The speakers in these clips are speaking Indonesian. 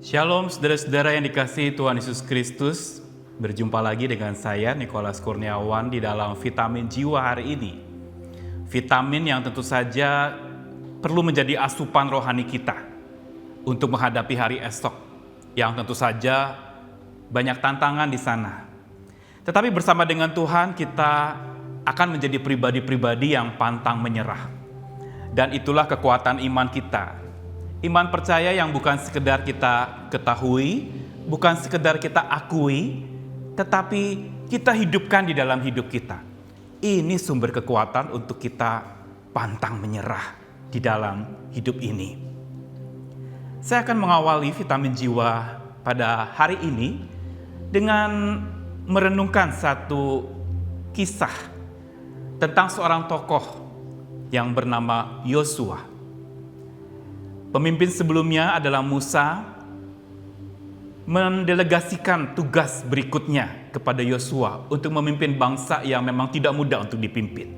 Shalom saudara-saudara yang dikasihi Tuhan Yesus Kristus. Berjumpa lagi dengan saya Nikolas Kurniawan di dalam Vitamin Jiwa hari ini. Vitamin yang tentu saja perlu menjadi asupan rohani kita untuk menghadapi hari esok yang tentu saja banyak tantangan di sana. Tetapi bersama dengan Tuhan kita akan menjadi pribadi-pribadi yang pantang menyerah. Dan itulah kekuatan iman kita. Iman percaya yang bukan sekedar kita ketahui, bukan sekedar kita akui, tetapi kita hidupkan di dalam hidup kita. Ini sumber kekuatan untuk kita pantang menyerah di dalam hidup ini. Saya akan mengawali Vitamin Jiwa pada hari ini dengan merenungkan satu kisah tentang seorang tokoh yang bernama Yosua. Pemimpin sebelumnya adalah Musa, mendelegasikan tugas berikutnya kepada Yosua untuk memimpin bangsa yang memang tidak mudah untuk dipimpin.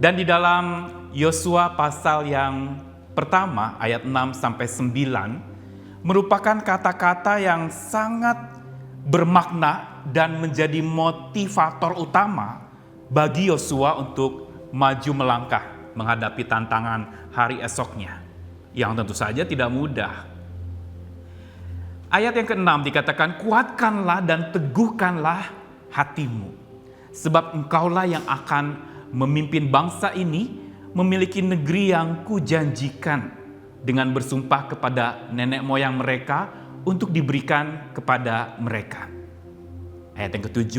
Dan di dalam Yosua pasal yang pertama ayat 6-9 merupakan kata-kata yang sangat bermakna dan menjadi motivator utama bagi Yosua untuk maju melangkah menghadapi tantangan hari esoknya, yang tentu saja tidak mudah. Ayat yang ke-6 dikatakan, kuatkanlah dan teguhkanlah hatimu, sebab engkaulah yang akan memimpin bangsa ini memiliki negeri yang kujanjikan dengan bersumpah kepada nenek moyang mereka untuk diberikan kepada mereka. Ayat yang ke-7,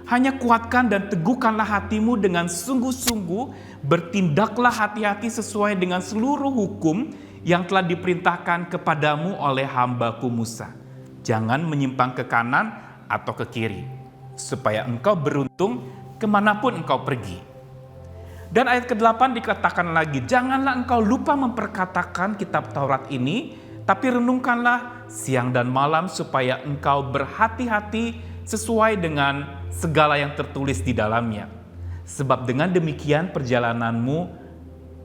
hanya kuatkan dan teguhkanlah hatimu dengan sungguh-sungguh, bertindaklah hati-hati sesuai dengan seluruh hukum yang telah diperintahkan kepadamu oleh hambaku Musa. Jangan menyimpang ke kanan atau ke kiri, supaya engkau beruntung kemanapun engkau pergi. Dan ayat ke-8 dikatakan lagi, janganlah engkau lupa memperkatakan kitab Taurat ini, tapi renungkanlah siang dan malam supaya engkau berhati-hati sesuai dengan segala yang tertulis di dalamnya. Sebab dengan demikian perjalananmu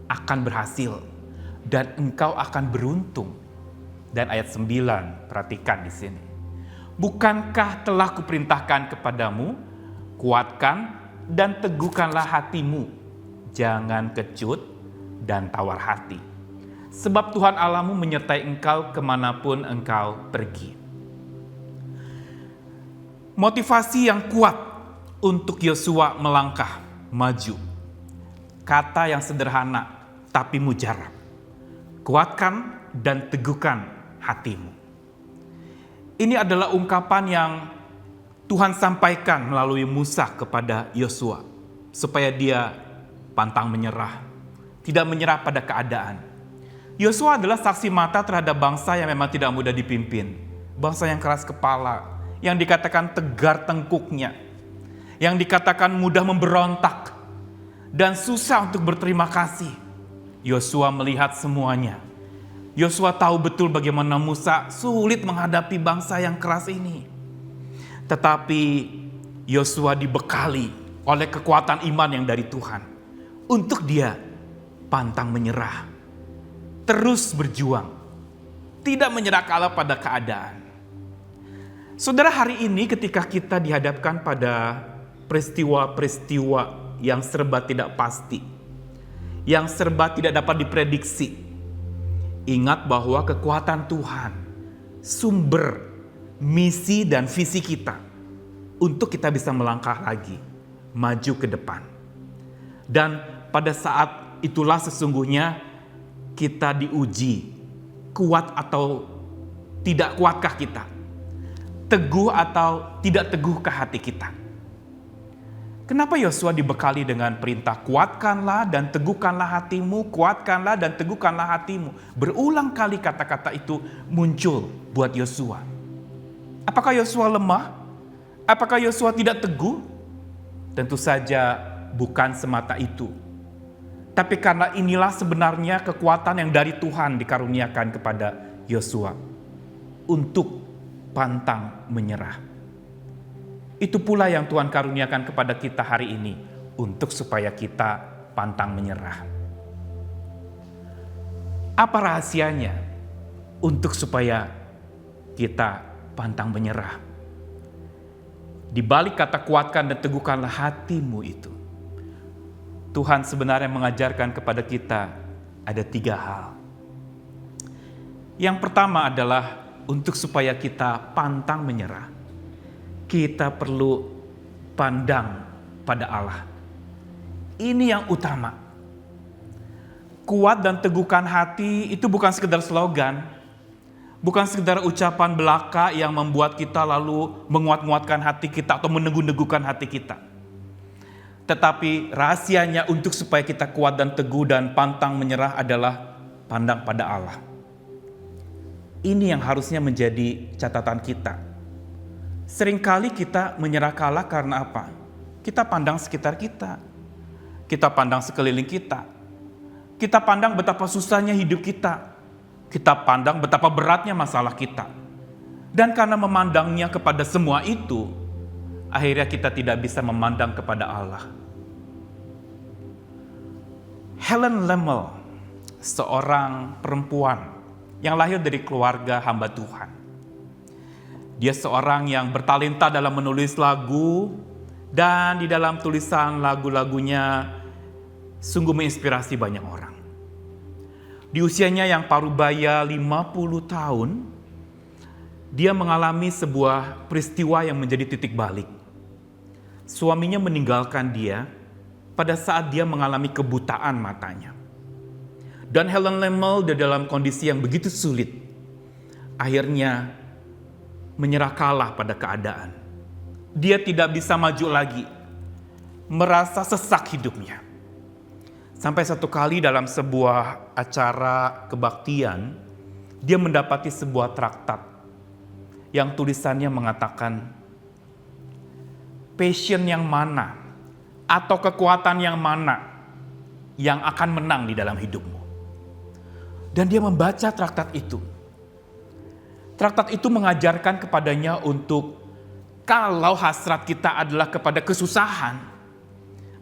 akan berhasil dan engkau akan beruntung. Dan ayat 9, perhatikan di sini. Bukankah telah kuperintahkan kepadamu, kuatkan dan teguhkanlah hatimu, jangan kecut dan tawar hati. Sebab Tuhan Allahmu menyertai engkau kemanapun engkau pergi. Motivasi yang kuat untuk Yosua melangkah maju. Kata yang sederhana tapi mujarab. Kuatkan dan teguhkan hatimu. Ini adalah ungkapan yang Tuhan sampaikan melalui Musa kepada Yosua, supaya dia pantang menyerah, tidak menyerah pada keadaan. Yosua adalah saksi mata terhadap bangsa yang memang tidak mudah dipimpin, bangsa yang keras kepala, yang dikatakan tegar tengkuknya, yang dikatakan mudah memberontak dan susah untuk berterima kasih. Yosua melihat semuanya. Yosua tahu betul bagaimana Musa sulit menghadapi bangsa yang keras ini. Tetapi Yosua dibekali oleh kekuatan iman yang dari Tuhan untuk dia pantang menyerah, terus berjuang, tidak menyerah kalah pada keadaan. Saudara, hari ini ketika kita dihadapkan pada peristiwa-peristiwa yang serba tidak pasti, yang serba tidak dapat diprediksi, ingat bahwa kekuatan Tuhan, sumber misi dan visi kita untuk kita bisa melangkah lagi, maju ke depan. Dan pada saat itulah sesungguhnya kita diuji, kuat atau tidak kuatkah kita, teguh atau tidak teguhkah hati kita. Kenapa Yosua dibekali dengan perintah kuatkanlah dan teguhkanlah hatimu, kuatkanlah dan teguhkanlah hatimu. Berulang kali kata-kata itu muncul buat Yosua. Apakah Yosua lemah? Apakah Yosua tidak teguh? Tentu saja bukan semata itu. Tapi karena inilah sebenarnya kekuatan yang dari Tuhan dikaruniakan kepada Yosua untuk pantang menyerah. Itu pula yang Tuhan karuniakan kepada kita hari ini, untuk supaya kita pantang menyerah. Apa rahasianya untuk supaya kita pantang menyerah. Di balik kata kuatkan dan teguhkanlah hatimu itu, Tuhan sebenarnya mengajarkan kepada kita ada 3 hal. Yang pertama adalah untuk supaya kita pantang menyerah, kita perlu pandang pada Allah. Ini yang utama. Kuat dan teguhkan hati itu bukan sekedar slogan, bukan sekedar ucapan belaka yang membuat kita lalu menguat-nguatkan hati kita atau meneguh-neguhkan hati kita. Tetapi rahasianya untuk supaya kita kuat dan teguh dan pantang menyerah adalah pandang pada Allah. Ini yang harusnya menjadi catatan kita. Seringkali kita menyerah kalah karena apa? Kita pandang sekitar kita. Kita pandang sekeliling kita. Kita pandang betapa susahnya hidup kita. Kita pandang betapa beratnya masalah kita. Dan karena memandangnya kepada semua itu, akhirnya kita tidak bisa memandang kepada Allah. Helen Lemmel, seorang perempuan yang lahir dari keluarga hamba Tuhan. Dia seorang yang bertalenta dalam menulis lagu, dan di dalam tulisan lagu-lagunya sungguh menginspirasi banyak orang. Di usianya yang parubaya 50 tahun, dia mengalami sebuah peristiwa yang menjadi titik balik. Suaminya meninggalkan dia pada saat dia mengalami kebutaan matanya. Dan Helen Lemmel di dalam kondisi yang begitu sulit, akhirnya menyerah kalah pada keadaan. Dia tidak bisa maju lagi, merasa sesak hidupnya. Sampai satu kali dalam sebuah acara kebaktian, dia mendapati sebuah traktat yang tulisannya mengatakan, passion yang mana atau kekuatan yang mana yang akan menang di dalam hidupmu. Dan dia membaca traktat itu. Traktat itu mengajarkan kepadanya untuk kalau hasrat kita adalah kepada kesusahan,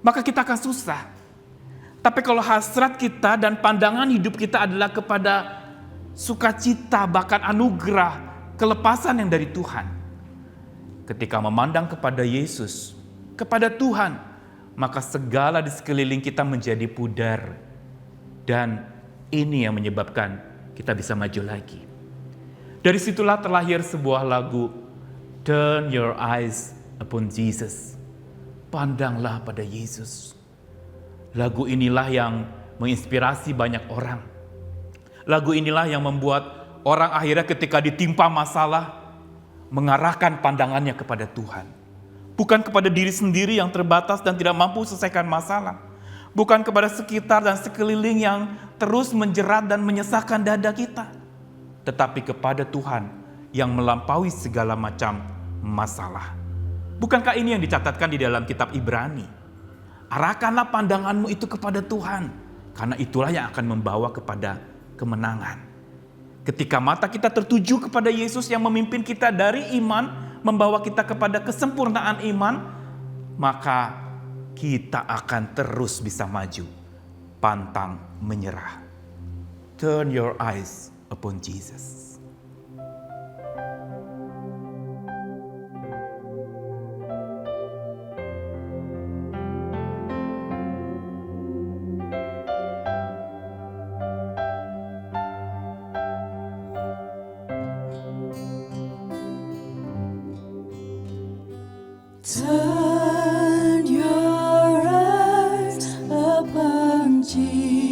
maka kita akan susah. Tapi kalau hasrat kita dan pandangan hidup kita adalah kepada sukacita, bahkan anugerah, kelepasan yang dari Tuhan. Ketika memandang kepada Yesus, kepada Tuhan, maka segala di sekeliling kita menjadi pudar. Dan ini yang menyebabkan kita bisa maju lagi. Dari situlah terlahir sebuah lagu, Turn Your Eyes Upon Jesus. Pandanglah pada Yesus. Lagu inilah yang menginspirasi banyak orang. Lagu inilah yang membuat orang akhirnya ketika ditimpa masalah, mengarahkan pandangannya kepada Tuhan. Bukan kepada diri sendiri yang terbatas dan tidak mampu selesaikan masalah. Bukan kepada sekitar dan sekeliling yang terus menjerat dan menyesakkan dada kita. Tetapi kepada Tuhan yang melampaui segala macam masalah. Bukankah ini yang dicatatkan di dalam kitab Ibrani? Arahkanlah pandanganmu itu kepada Tuhan. Karena itulah yang akan membawa kepada kemenangan. Ketika mata kita tertuju kepada Yesus yang memimpin kita dari iman, membawa kita kepada kesempurnaan iman, maka kita akan terus bisa maju, pantang menyerah. Turn your eyes upon Jesus. Turn your eyes upon Jesus.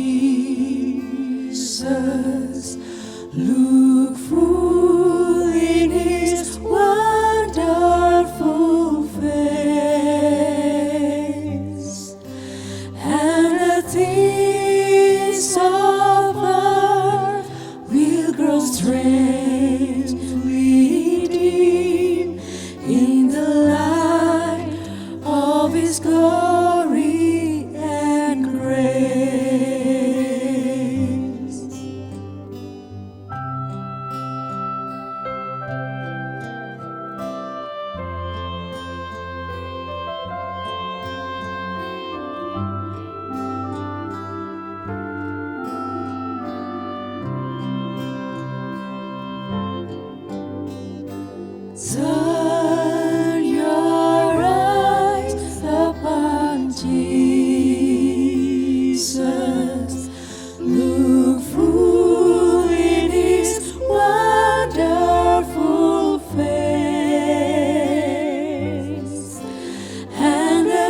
Look full in His wonderful face, and the things of earth will grow strangely dim in the light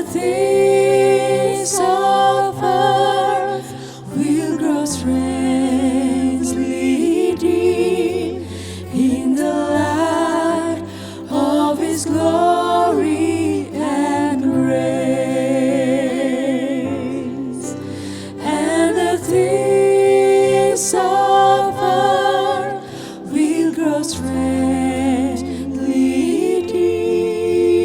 things of earth will grow strangely dim in the light of His glory and grace. And the things of earth will grow strangely dim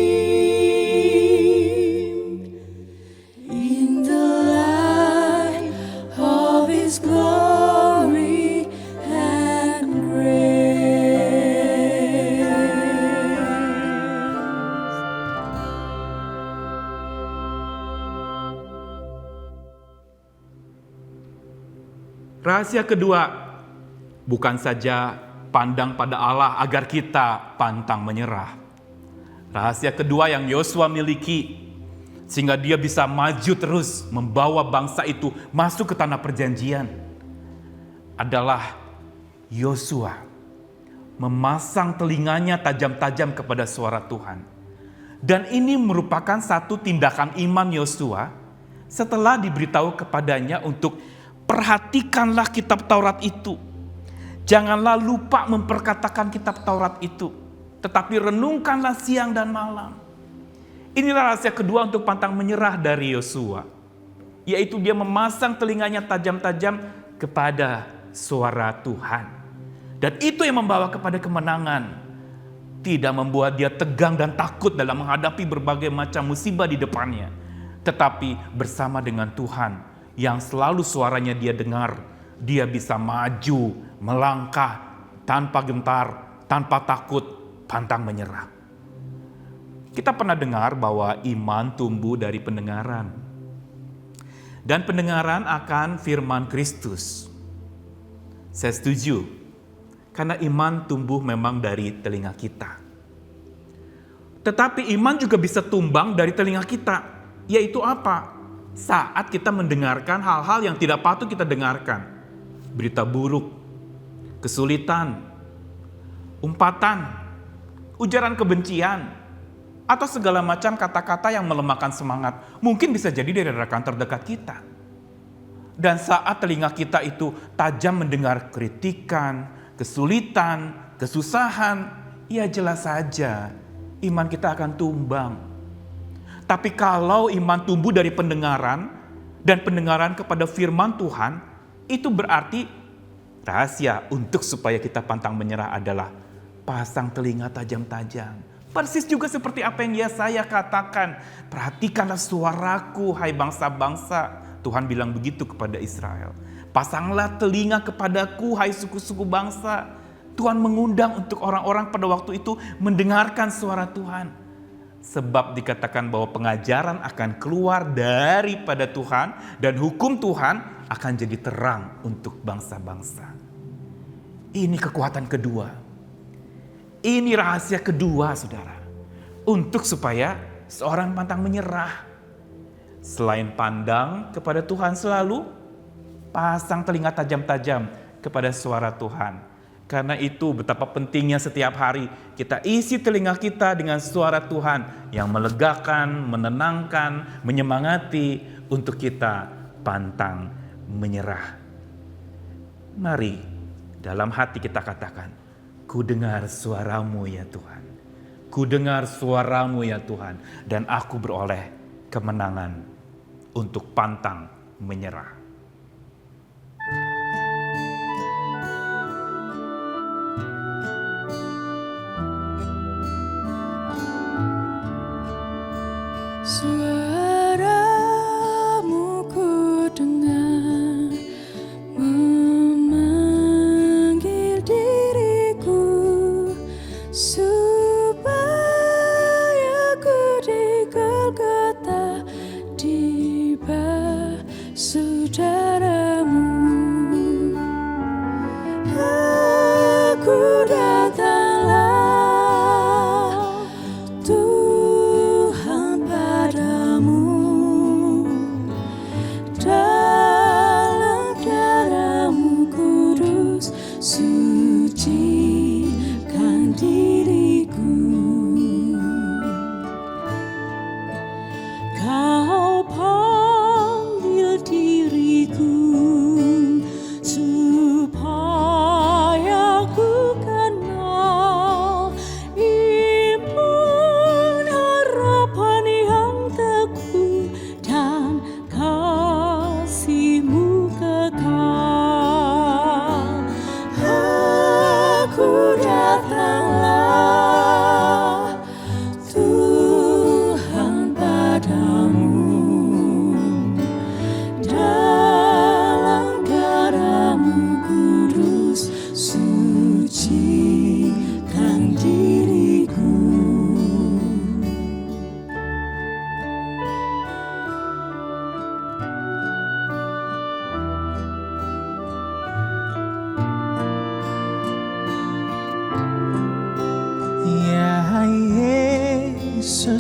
in the light of His glory and grace. Rahasia kedua, bukan saja pandang pada Allah agar kita pantang menyerah. Rahasia kedua yang Yosua miliki, sehingga dia bisa maju terus membawa bangsa itu masuk ke tanah perjanjian, adalah Yosua memasang telinganya tajam-tajam kepada suara Tuhan. Dan ini merupakan satu tindakan iman Yosua setelah diberitahu kepadanya untuk perhatikanlah kitab Taurat itu. Janganlah lupa memperkatakan kitab Taurat itu, tetapi renungkanlah siang dan malam. Inilah rahasia kedua untuk pantang menyerah dari Yosua, yaitu dia memasang telinganya tajam-tajam kepada suara Tuhan. Dan itu yang membawa kepada kemenangan. Tidak membuat dia tegang dan takut dalam menghadapi berbagai macam musibah di depannya, tetapi bersama dengan Tuhan yang selalu suaranya dia dengar, dia bisa maju, melangkah tanpa gentar, tanpa takut, pantang menyerah. Kita pernah dengar bahwa iman tumbuh dari pendengaran. Dan pendengaran akan firman Kristus. Saya setuju, karena iman tumbuh memang dari telinga kita. Tetapi iman juga bisa tumbang dari telinga kita, yaitu apa? Saat kita mendengarkan hal-hal yang tidak patut kita dengarkan. Berita buruk, kesulitan, umpatan, ujaran kebencian, atau segala macam kata-kata yang melemahkan semangat. Mungkin bisa jadi dari rekan terdekat kita. Dan saat telinga kita itu tajam mendengar kritikan, kesulitan, kesusahan, ya jelas saja iman kita akan tumbang. Tapi kalau iman tumbuh dari pendengaran dan pendengaran kepada firman Tuhan, itu berarti rahasia untuk supaya kita pantang menyerah adalah pasang telinga tajam-tajam. Persis juga seperti apa yang Yesaya katakan, perhatikanlah suaraku hai bangsa-bangsa. Tuhan bilang begitu kepada Israel. Pasanglah telinga kepadaku hai suku-suku bangsa. Tuhan mengundang untuk orang-orang pada waktu itu mendengarkan suara Tuhan. Sebab dikatakan bahwa pengajaran akan keluar daripada Tuhan dan hukum Tuhan akan jadi terang untuk bangsa-bangsa. Ini kekuatan kedua. Ini rahasia kedua, saudara. Untuk supaya seorang pantang menyerah. Selain pandang kepada Tuhan selalu, pasang telinga tajam-tajam kepada suara Tuhan. Karena itu betapa pentingnya setiap hari kita isi telinga kita dengan suara Tuhan yang melegakan, menenangkan, menyemangati untuk kita pantang menyerah. Mari dalam hati kita katakan, ku dengar suaramu ya Tuhan. Ku dengar suaramu ya Tuhan. Dan aku beroleh kemenangan untuk pantang menyerah. Suaramu ku dengar memanggil diriku supaya ku di Golgota tiba saudaramu. Aku datanglah Tuhan padamu.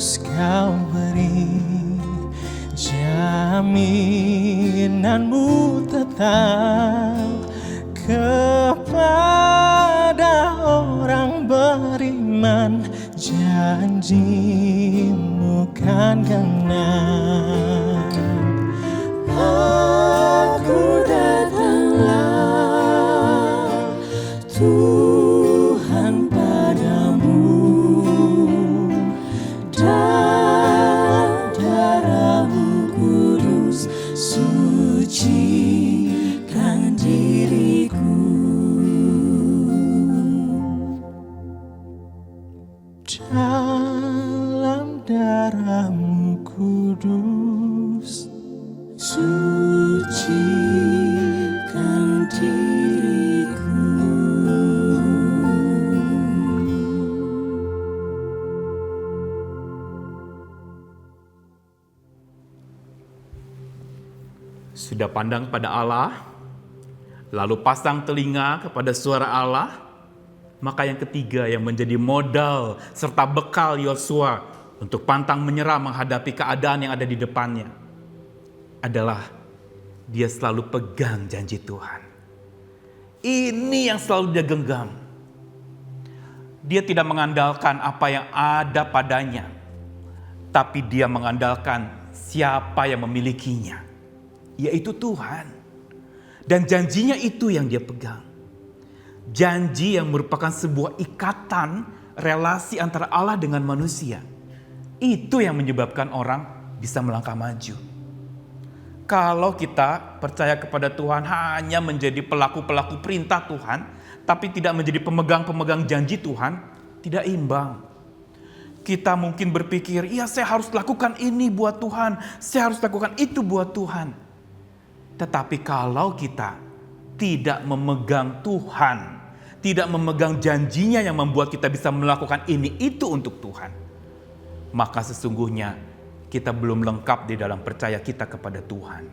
Kudus kau beri, jaminanmu tetap kepada orang beriman, janjimu kan genap. Aku datanglah Tuhan padamu, dalam darah-Mu kudus sucikan diriku. Dalam darah-Mu kudus sucikan diriku. Sudah pandang pada Allah, lalu pasang telinga kepada suara Allah, maka yang ketiga yang menjadi modal serta bekal Yosua untuk pantang menyerah menghadapi keadaan yang ada di depannya adalah dia selalu pegang janji Tuhan. Ini yang selalu dia genggam. Dia tidak mengandalkan apa yang ada padanya, tapi dia mengandalkan siapa yang memilikinya, yaitu Tuhan. Dan janjinya itu yang dia pegang. Janji yang merupakan sebuah ikatan relasi antara Allah dengan manusia. Itu yang menyebabkan orang bisa melangkah maju. Kalau kita percaya kepada Tuhan hanya menjadi pelaku-pelaku perintah Tuhan, tapi tidak menjadi pemegang-pemegang janji Tuhan, tidak imbang. Kita mungkin berpikir, iya saya harus lakukan ini buat Tuhan, saya harus lakukan itu buat Tuhan. Tetapi kalau kita tidak memegang Tuhan, tidak memegang janjinya yang membuat kita bisa melakukan ini itu untuk Tuhan, maka sesungguhnya kita belum lengkap di dalam percaya kita kepada Tuhan.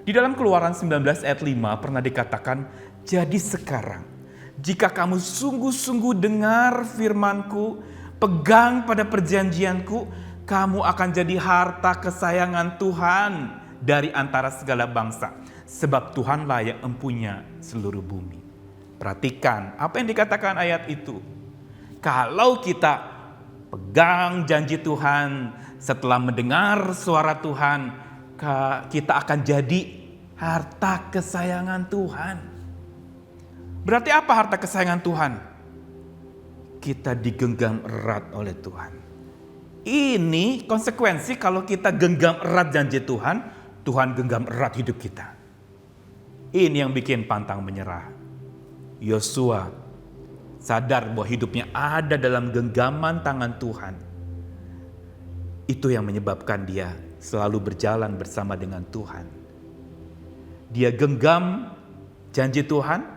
Di dalam Keluaran 19 ayat 5 pernah dikatakan, jadi sekarang jika kamu sungguh-sungguh dengar firman-Ku, pegang pada perjanjian-Ku, kamu akan jadi harta kesayangan Tuhan dari antara segala bangsa. Sebab Tuhanlah yang empunya seluruh bumi. Perhatikan apa yang dikatakan ayat itu. Kalau kita pegang janji Tuhan, setelah mendengar suara Tuhan, kita akan jadi harta kesayangan Tuhan. Berarti apa harta kesayangan Tuhan? Kita digenggam erat oleh Tuhan. Ini konsekuensi kalau kita genggam erat janji Tuhan, Tuhan genggam erat hidup kita. Ini yang bikin pantang menyerah. Yosua sadar bahwa hidupnya ada dalam genggaman tangan Tuhan. Itu yang menyebabkan dia selalu berjalan bersama dengan Tuhan. Dia genggam janji Tuhan,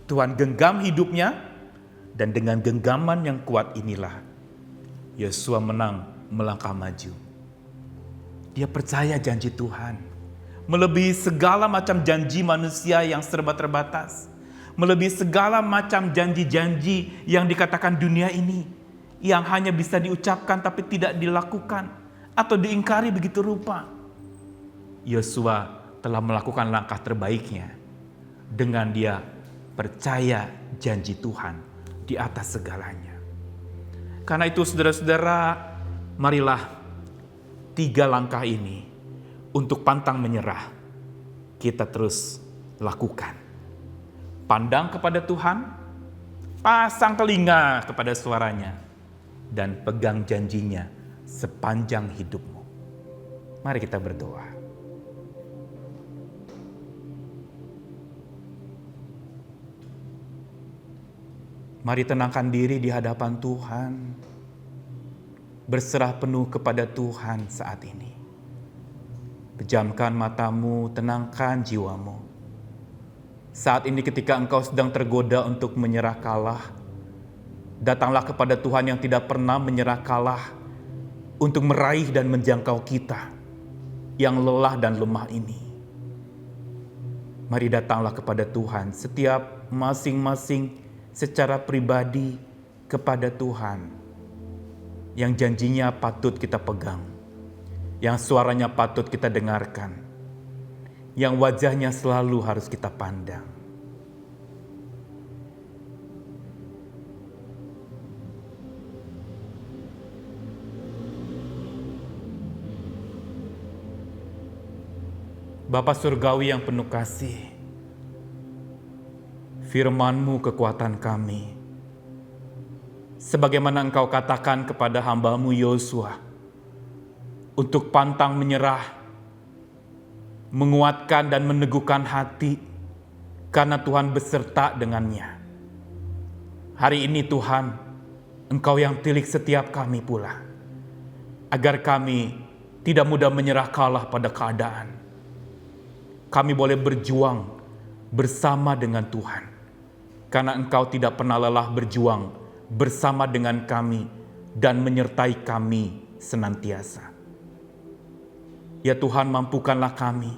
Tuhan genggam hidupnya, dan dengan genggaman yang kuat inilah Yosua menang melangkah maju. Dia percaya janji Tuhan melebihi segala macam janji manusia yang serba terbatas, melebihi segala macam janji-janji yang dikatakan dunia ini, yang hanya bisa diucapkan tapi tidak dilakukan atau diingkari begitu rupa. Yosua telah melakukan langkah terbaiknya dengan dia percaya janji Tuhan di atas segalanya. Karena itu saudara-saudara, marilah 3 langkah ini untuk pantang menyerah kita terus lakukan. Pandang kepada Tuhan, pasang telinga kepada suaranya, dan pegang janjinya sepanjang hidupmu. Mari kita berdoa. Mari tenangkan diri di hadapan Tuhan. Berserah penuh kepada Tuhan saat ini. Pejamkan matamu, tenangkan jiwamu. Saat ini ketika engkau sedang tergoda untuk menyerah kalah, datanglah kepada Tuhan yang tidak pernah menyerah kalah untuk meraih dan menjangkau kita yang lelah dan lemah ini. Mari datanglah kepada Tuhan setiap masing-masing secara pribadi kepada Tuhan. yang janjinya patut kita pegang, yang suaranya patut kita dengarkan, yang wajahnya selalu harus kita pandang. Bapa Surgawi yang penuh kasih, firman-Mu kekuatan kami. Sebagaimana Engkau katakan kepada hamba-Mu Yosua, untuk pantang menyerah, menguatkan dan meneguhkan hati, karena Tuhan beserta dengannya. Hari ini Tuhan, Engkau yang tilik setiap kami pula, agar kami tidak mudah menyerah kalah pada keadaan. Kami boleh berjuang bersama dengan Tuhan, karena Engkau tidak pernah lelah berjuang bersama dengan kami dan menyertai kami senantiasa. Ya Tuhan, mampukanlah kami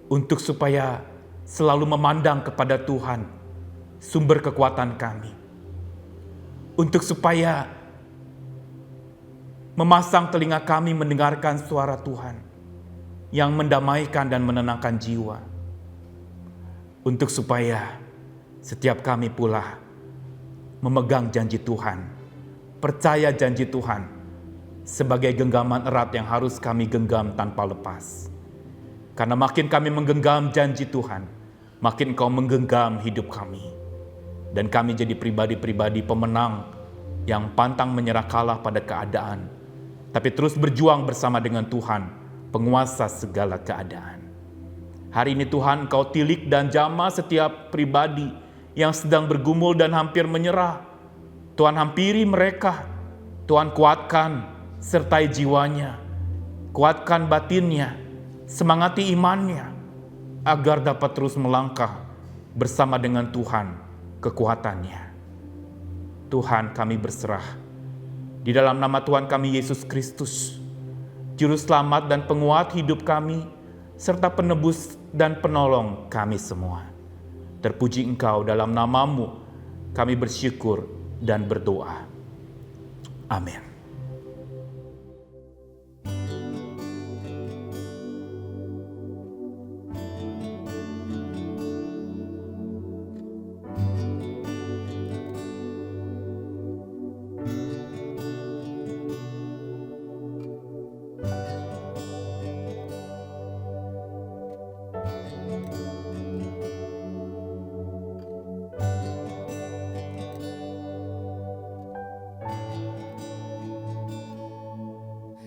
untuk supaya selalu memandang kepada Tuhan, sumber kekuatan kami. Untuk supaya memasang telinga kami mendengarkan suara Tuhan yang mendamaikan dan menenangkan jiwa. Untuk supaya setiap kami pula memegang janji Tuhan, percaya janji Tuhan sebagai genggaman erat yang harus kami genggam tanpa lepas. Karena makin kami menggenggam janji Tuhan, makin Engkau menggenggam hidup kami. Dan kami jadi pribadi-pribadi pemenang yang pantang menyerah kalah pada keadaan, tapi terus berjuang bersama dengan Tuhan, penguasa segala keadaan. Hari ini Tuhan, Engkau tilik dan jamah setiap pribadi yang sedang bergumul dan hampir menyerah. Tuhan hampiri mereka. Tuhan kuatkan, sertai jiwanya, kuatkan batinnya, semangati imannya, agar dapat terus melangkah bersama dengan Tuhan kekuatannya. Tuhan, kami berserah di dalam nama Tuhan kami Yesus Kristus, Juru Selamat dan Penguat hidup kami, serta penebus dan penolong kami semua. Terpuji Engkau, dalam nama-Mu kami bersyukur dan berdoa. Amin.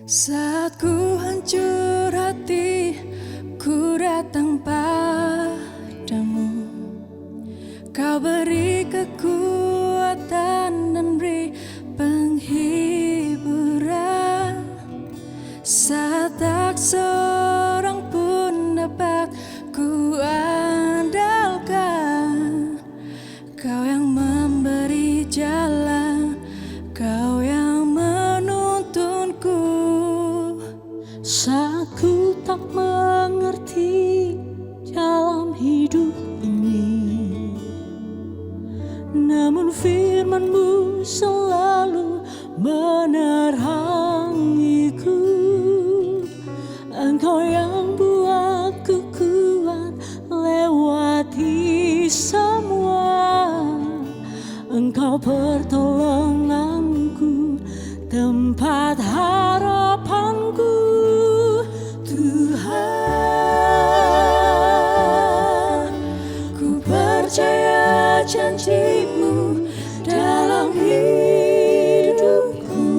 Saat ku hancur hati, ku datang padamu. Kau beri kekuatan dan beri penghiburan. Saat tak seorang pun dapat ku andalkan, Kau yang memberi jalan, Kau yang menuntunku. Saat ku tak mengerti dalam hidup ini, namun firman-Mu selalu menerangiku. Engkau yang buatku kuat lewati semua. Engkau pertolonganku, tempat harapanku. Tuhan, ku percaya janji-Mu dalam hidupku.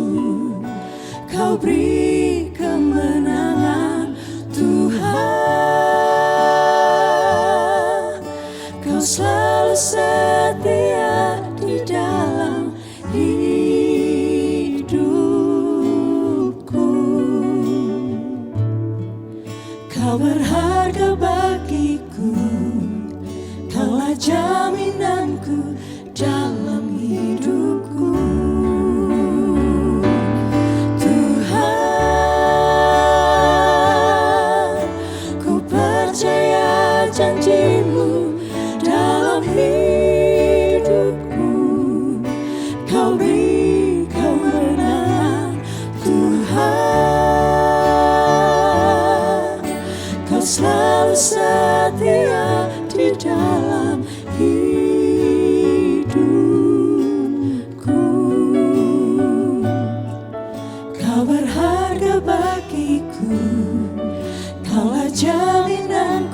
Kau beri kemenangan, Tuhan. Kau selalu setia di dalam hidupku. Kau berharga bagiku, Kaulah jaminanku dalam hidupku. Tuhan, ku percaya janji-Mu dalam hidupku. Kau beri kemenangan, selalu setia di dalam hidupku. Kau berharga bagiku, kaulah jaminan